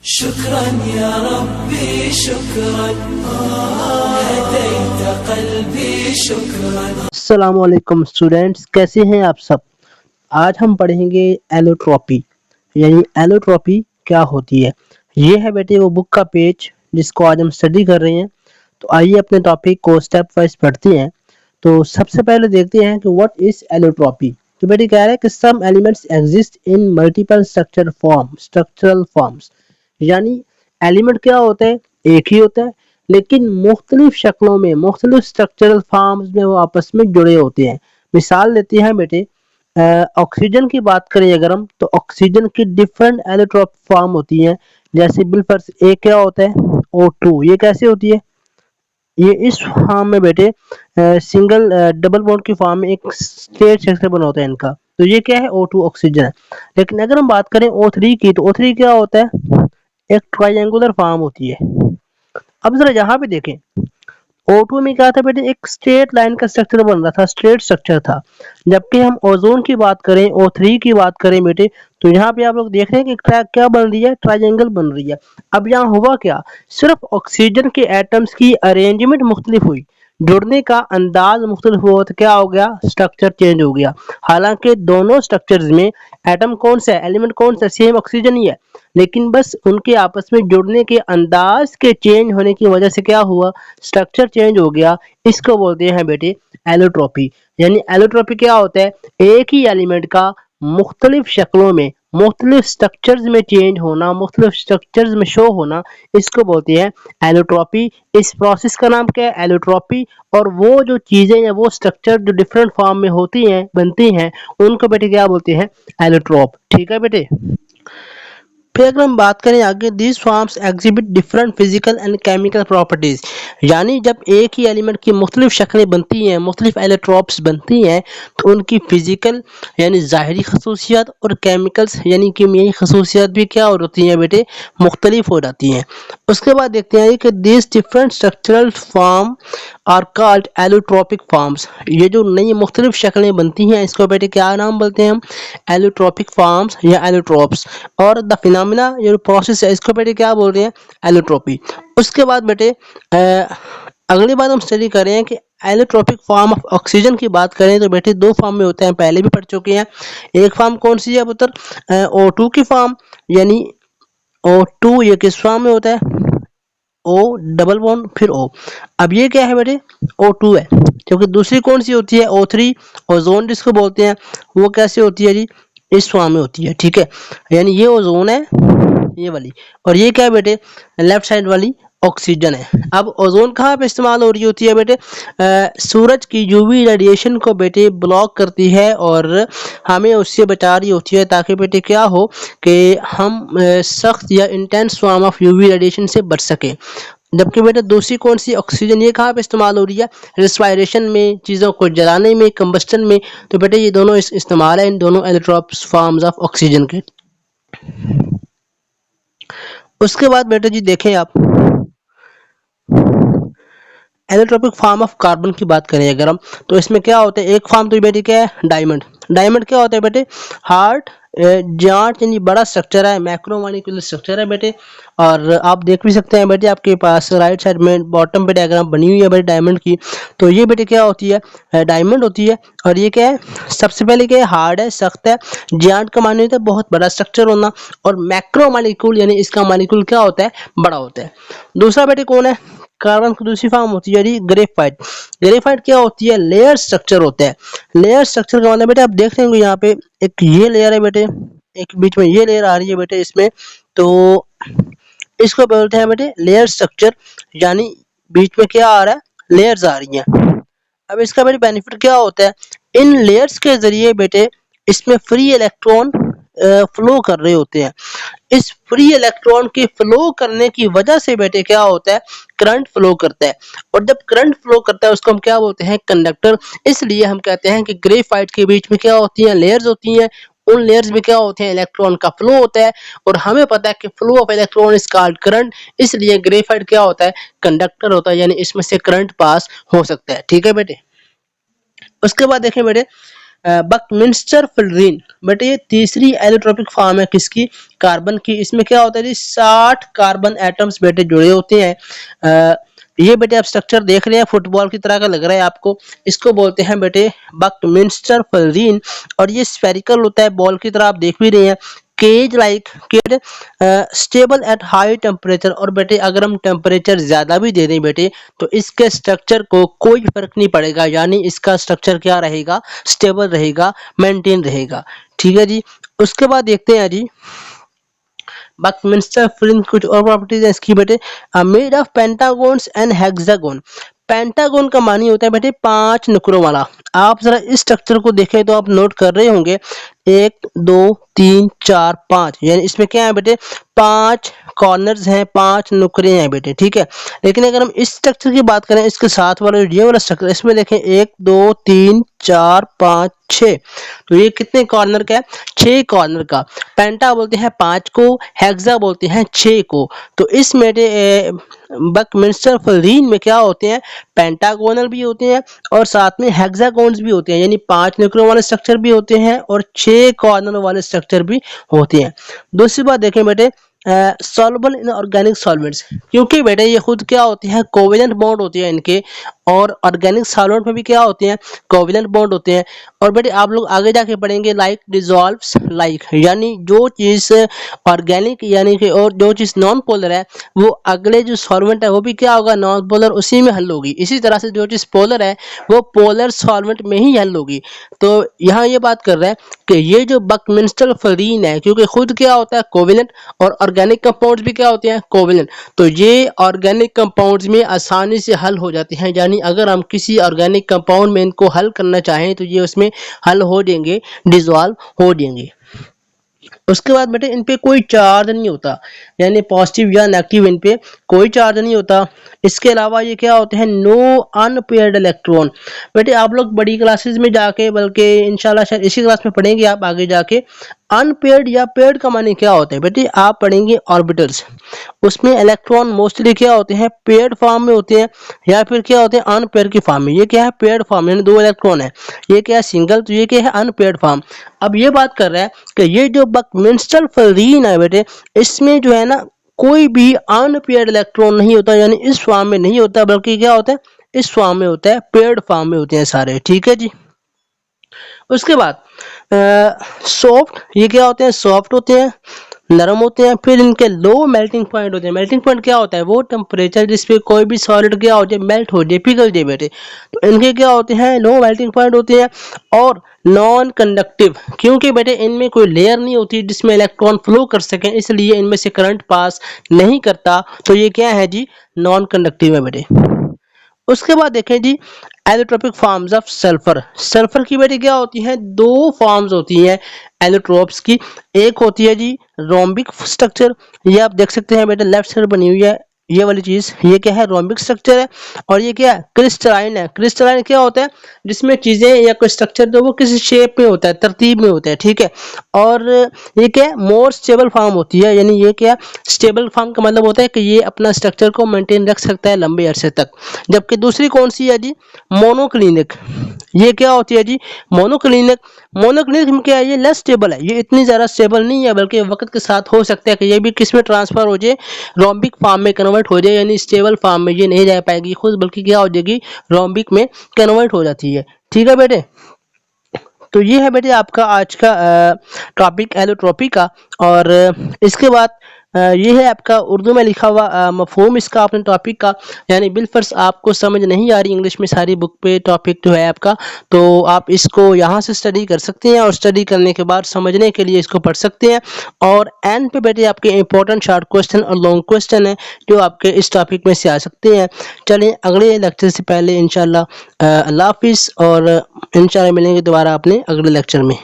शुक्रन या रब्बी शुक्रन हदैत क़ल्बी शुक्रन। अस्सलाम वालेकुम स्टूडेंट्स, कैसे हैं आप सब। आज हम पढ़ेंगे एलोट्रॉपी, यानी एलोट्रॉपी क्या होती है। ये है बेटे वो बुक का पेज जिसको आज हम स्टडी कर रहे हैं। तो आइए अपने टॉपिक को स्टेप वाइज पढ़ते हैं। तो सबसे पहले देखते हैं कि व्हाट इज एलोट्रॉपी। तो बेटे कह रहा है कि some elements exist in multiple structural forms, यानी एलिमेंट क्या होता है, एक ही होता है लेकिन मुख्तलिफ शक्लों में, मुख्तलिफ स्ट्रक्चरल फॉर्म्स में वो आपस में जुड़े होते हैं। मिसाल देते हैं बेटे, ऑक्सीजन की बात करें अगर हम, तो ऑक्सीजन की डिफरेंट एलोट्रॉप फॉर्म होती हैं। जैसे बिलफर्स एक क्या होता है, O2। ये कैसे होती है, ये इस फॉर्म में बेटे सिंगल डबल बॉन्ड की फॉर्म में एक स्ट्रेट सेक्शन बना होता है इनका। तो ये क्या है, O2 ऑक्सीजन है। लेकिन अगर हम बात करें O3 की, तो O3 क्या होता है, एक ट्रायंगुलर फॉर्म होती है। अब जरा यहाँ पे देखें, O2 में क्या था बेटे, एक स्ट्रेट लाइन का स्ट्रक्चर बन रहा था, स्ट्रेट स्ट्रक्चर था। जबकि हम ओजोन की बात करें, O3 की बात करें बेटे, तो यहाँ पे आप लोग देख रहे हैं कि क्या बन रही है, ट्रायंगल बन रही है। अब यहाँ हुआ क्या, सिर्फ ऑक्सीजन के एटम्स की अरेंजमेंट मुख्तलिफ हुई, जुड़ने का अंदाज मुख्तलिफ हुआ, तो क्या हो गया, स्ट्रक्चर चेंज हो गया। हालांकि दोनों स्ट्रक्चर्स में एटम कौन सा है, एलिमेंट कौन सा, सेम ऑक्सीजन ही है, लेकिन बस उनके आपस में जुड़ने के अंदाज के चेंज होने की वजह से क्या हुआ, स्ट्रक्चर चेंज हो गया। इसको बोलते हैं बेटे एलोट्रॉपी। यानी एलोट्रॉपी क्या होता है, एक ही एलिमेंट का मुख्तलिफ शक्लों में, मुख्तलिफ स्ट्रक्चर्स में चेंज होना, मुख्तलिफ स्ट्रक्चर्स में शो होना, इसको बोलते हैं एलोट्रॉपी। इस प्रोसेस का नाम क्या है, एलोट्रॉपी। और वो जो चीजें या वो स्ट्रक्चर जो डिफरेंट फॉर्म में होती हैं, बनती हैं, उनको बेटे क्या बोलते हैं, एलोट्रॉप। ठीक है बेटे। फिर अगर हम बात करें आगे, these forms exhibit different physical and chemical properties, यानी जब एक ही एलिमेंट की मुख्तलिफ शक्लें बनती हैं, मुख्तलिफ एलोट्रॉप्स बनती हैं, तो उनकी फिजिकल यानी ज़ाहिरी खसूसियात और केमिकल्स यानी कीमियाई खसूसियात भी क्या हो जाती हैं बेटे, मुख्तलिफ हो जाती हैं। उसके बाद देखते हैं कि these different structural form are called allotropic forms. ये जो नई मुख्तलिफ शक्लें बनती हैं, इसको बेटे क्या नाम बोलते हैं हम, एलोट्रॉपिक फॉर्म्स या एलोट्रॉप्स। और द फिनोमिना जो प्रोसेस है, इसको बेटे क्या बोल रहे हैं, एलोट्रॉपी। उसके बाद बेटे अगली बात हम स्टडी कर रहे हैं कि एलोट्रॉपिक फॉर्म ऑफ ऑक्सीजन की बात करें, तो बेटे दो फॉर्म में होते हैं, पहले भी पढ़ चुके हैं। एक फॉर्म कौन सी है पुत्र, O2 की फॉर्म, यानी O2 ये किस फॉर्म में होता है, O डबल बॉन्ड फिर O। अब ये क्या है बेटे, O2 है। क्योंकि दूसरी कौन सी होती है, O3 ओजोन जिसको बोलते हैं, वो कैसे होती है जी, इस फॉर्म में होती है। ठीक है, यानी ये ओजोन है, ये वाली, और ये क्या है बेटे, लेफ्ट साइड वाली ऑक्सीजन है। अब ओजोन कहाँ पे इस्तेमाल हो रही होती है बेटे, सूरज की यूवी रेडिएशन को बेटे ब्लॉक करती है और हमें उससे बचा रही होती है, ताकि बेटे क्या हो कि हम सख्त या intense form of UV radiation से बच सके। जबकि बेटा दूसरी कौन सी, ऑक्सीजन, ये कहाँ पे इस्तेमाल हो रही है, रिस्पायरेशन में, चीज़ों को जलाने में, कंबस्टन में। तो बेटे ये दोनों इस्तेमाल है इन दोनों एलोट्रॉप्स फॉर्म्स ऑफ ऑक्सीजन के। उसके बाद बेटा जी देखें आप, एलोट्रॉपिक फॉर्म ऑफ कार्बन की बात करें अगर हम, तो इसमें क्या होता है, एक फॉर्म तो बेटे क्या है, डायमंड। डायमंड क्या होता है बेटे, हार्ट जाट यानी बड़ा स्ट्रक्चर है, मैक्रोमोलिक्यूलर स्ट्रक्चर है बेटे। और आप देख भी सकते हैं बेटे, आपके पास राइट साइड में बॉटम पे डायग्राम बनी हुई है बेटे डायमंड की। तो ये बेटे क्या होती है, डायमंड होती है। और ये क्या है, सबसे पहले क्या है, हार्ड है, सख्त है। जाट का माने होता है बहुत बड़ा स्ट्रक्चर होना, और मैक्रोमोलिक्यूल यानी इसका मॉलिक्यूल क्या होता है, बड़ा होता है। दूसरा बेटे कौन है, कार्बन की दूसरी फॉर्म होती है ग्रेफाइट। ग्रेफाइट क्या होती है, लेयर स्ट्रक्चर होता है। लेयर स्ट्रक्चर का मतलब बेटे आप देख रहे होंगे यहाँ पे एक ये लेयर है बेटे, एक बीच में ये लेयर आ रही है बेटे इसमें, तो इसको बोलते हैं बेटे लेयर स्ट्रक्चर, यानी बीच में क्या आ रहा है, लेयर्स आ रही हैं। अब इसका बेटे बेनिफिट क्या होता है, इन लेयर्स के जरिए बेटे इसमें फ्री इलेक्ट्रॉन फ्लो कर रहे होते हैं। इस फ्री इलेक्ट्रॉन के फ्लो करने की वजह से बेटे क्या होता है, करंट फ्लो करता है। और जब करंट फ्लो करता है उसको हम क्या बोलते हैं, कंडक्टर। इसलिए हम कहते हैं कि ग्रेफाइट के बीच में क्या होती हैं, लेयर्स होती हैं। उन लेयर्स में क्या होते हैं, इलेक्ट्रॉन का फ्लो होता है। और हमें पता है कि flow of electron is called current, इसलिए ग्रेफाइट क्या होता है, कंडक्टर होता है, यानी इसमें से करंट पास हो सकता है। ठीक है बेटे। उसके बाद देखें बेटे, बकमिंस्टर फ्लोरीन। बेटे ये तीसरी एलोट्रोपिक फॉर्म है किसकी? कार्बन की। इसमें क्या होता है जी, 60 कार्बन एटम्स बेटे जुड़े होते हैं। ये बेटे आप स्ट्रक्चर देख रहे हैं, फुटबॉल की तरह का लग रहा है आपको। इसको बोलते हैं बेटे बकमिंस्टर फ्लोरीन, और ये स्फेरिकल होता है, बॉल की तरह आप देख भी रहे हैं। Cage like cage, stable at high temperature. और बेटे अगर हम टेम्परेचर ज्यादा भी दे दें बेटे, तो इसके स्ट्रक्चर को कोई फर्क नहीं पड़ेगा, यानी इसका स्ट्रक्चर क्या रहेगा? स्टेबल रहेगा, मेंटेन रहेगा। ठीक है जी। उसके बाद देखते हैं जी बकमिंस्टर फ्लोरीन कुछ और प्रॉपर्टीज है इसकी बेटे। Made of pentagons and hexagon. Pentagon का मानी होता है बेटे 5 नुकरों वाला। आप जरा इस स्ट्रक्चर को देखें तो आप नोट कर रहे होंगे, 1 2 3 4 5, यानी इसमें क्या है बेटे? 5 कॉर्नर्स हैं, 5 नुकरे हैं बेटे। ठीक है। लेकिन अगर हम इस स्ट्रक्चर की बात करें, इसके साथ वाला ये वाला स्ट्रक्चर, इसमें देखें 1 2 3 4 5 6, तो ये कितने कॉर्नर का है? 6 कॉर्नर का। पेंटा बोलते हैं 5 को, हेक्सा बोलते हैं 6 को। तो इस मेटे बकमिंस्टर फ्लोरीन में क्या होते हैं? पेंटागोनल भी होते हैं और साथ में हेक्सागोन्स भी होते हैं, यानी 5 न्यूक्लियर वाले स्ट्रक्चर भी होते हैं और 6 कॉर्नर वाले स्ट्रक्चर भी होते हैं। दूसरी बात देखें बेटे, सॉल्युबल इन ऑर्गेनिक सॉल्वेंट्स, क्योंकि बेटे ये खुद क्या होते हैं? कोवेलेंट बॉन्ड होते हैं इनके, और ऑर्गेनिक सॉल्वेंट में भी क्या होते हैं? कोवेलेंट बॉन्ड होते हैं। और बेटे आप लोग आगे जाके पढ़ेंगे लाइक डिजॉल्व्स लाइक, यानी जो चीज ऑर्गेनिक यानी कि, और जो चीज नॉन पोलर है वो अगले जो सॉल्वेंट है वो भी क्या होगा? नॉन पोलर, उसी में हल होगी। इसी तरह से जो चीज पोलर है वो पोलर सॉल्वेंट में ही हल होगी। तो यहाँ ये बात कर रहा है कि ये जो बकमिंस्टर फ्लोरीन है, क्योंकि खुद क्या होता है? कोवेलेंट, और ऑर्गेनिक कंपाउंड्स भी क्या होते हैं? कोवेलेंट। तो ये ऑर्गेनिक कंपाउंड्स में आसानी से हल हो जाते हैं, यानी अगर हम किसी ऑर्गेनिक कंपाउंड में इनको हल करना चाहें तो ये उसमें हल हो जाएंगे, डिसॉल्व हो जाएंगे। उसके बाद बेटे इन पे कोई चार्ज नहीं होता, यानी पॉजिटिव या नेगेटिव इन पे कोई चार्ज नहीं होता। इसके अलावा ये क्या होते हैं? No unpaired electron. बेटे आप लोग बड़ी क्लासेस में जाके, बल्कि इंशाल्लाह शायद इसी क्लास में पढ़ेंगे आप आगे जाके, अनपेयर्ड या पेयर्ड का माने क्या होता है। बेटे आप पढ़ेंगे ऑर्बिटल्स, उसमें इलेक्ट्रॉन मोस्टली क्या होते हैं? पेयर्ड फॉर्म में होते हैं, या फिर क्या होते हैं? अनपेयर्ड की फॉर्म में। ये क्या है? पेयर्ड फॉर्म, यानी 2 इलेक्ट्रॉन है। ये क्या है? सिंगल। तो ये क्या है? Unpaired form. अब ये बात कर रहा है कि ये जो बकमिंस्टर फ्लोरीन है बेटे, इसमें जो है ना कोई भी अनपेयर्ड इलेक्ट्रॉन नहीं होता, यानी इस फॉर्म में नहीं होता, बल्कि क्या होता है? इस फॉर्म में होता है, पेयर्ड फॉर्म में होते हैं सारे। ठीक है जी। उसके बाद सॉफ्ट, ये क्या होते हैं? सॉफ्ट होते हैं, नरम होते हैं। फिर इनके लो मेल्टिंग पॉइंट होते हैं। मेल्टिंग पॉइंट क्या होता है? वो टेम्परेचर जिसपे कोई भी सॉलिड क्या हो जाए? मेल्ट हो जाए, पिघल जाए बेटे। तो इनके क्या होते हैं? लो मेल्टिंग पॉइंट होते हैं। और नॉन कंडक्टिव, क्योंकि बेटे इनमें कोई लेयर नहीं होती जिसमें इलेक्ट्रॉन फ्लो कर सकें, इसलिए इनमें से करंट पास नहीं करता। तो ये क्या है जी? नॉन कंडक्टिव है बेटे। उसके बाद देखें जी allotropic forms of sulphur. Sulphur की बेटे क्या होती है? 2 फॉर्म्स होती हैं एलोट्रोप्स की। एक होती है जी रोम्बिक स्ट्रक्चर, ये आप देख सकते हैं बेटे लेफ्ट साइड बनी हुई है ये वाली चीज, ये क्या है? रोम्बिक स्ट्रक्चर है। और ये क्या है? क्रिस्टलाइन है। क्रिस्टलाइन क्या होता है? जिसमें चीजें या कोई स्ट्रक्चर जो वो किसी शेप में होता है, तरतीब में होता है। ठीक है। और ये क्या है? मोर स्टेबल फॉर्म होती है, यानी ये क्या? स्टेबल फॉर्म का मतलब होता है कि ये अपना स्ट्रक्चर को मेंटेन रख सकता है लंबे अरसे तक। जबकि दूसरी कौन सी है जी? मोनोक्लिनिक। ये क्या होती है जी? मोनोक्लिनिक। मोनोक्लिनिक में क्या है? ये लेस स्टेबल है, ये इतनी ज्यादा स्टेबल नहीं है, बल्कि वक्त के साथ हो सकता है कि ये भी किस में ट्रांसफर हो जाए? रोम्बिक फॉर्म में कन्वर्ट हो जाए, यानी स्टेबल फॉर्म में ये नहीं जा पाएगी खुद, बल्कि क्या हो जाएगी? रोम्बिक में कन्वर्ट हो जाती है। ठीक है बेटे। तो ये है बेटे आपका आज का टॉपिक एलोट्रोपी का। और इसके बाद ये है आपका उर्दू में लिखा हुआ मफहूम इसका अपने टॉपिक का, यानी बिलफर्ज आपको समझ नहीं आ रही इंग्लिश में सारी बुक पे टॉपिक जो है आपका, तो आप इसको यहाँ से स्टडी कर सकते हैं, और स्टडी करने के बाद समझने के लिए इसको पढ़ सकते हैं। और एंड पे बेटे आपके इंपॉर्टेंट शॉर्ट क्वेश्चन और लॉन्ग क्वेश्चन है जो आपके इस टॉपिक में से आ सकते हैं। चलिए अगले लेक्चर से पहले इंशाल्लाह अल्लाह हाफिज़, और इंशाल्लाह मिलेंगे दोबारा अपने अगले लेक्चर में।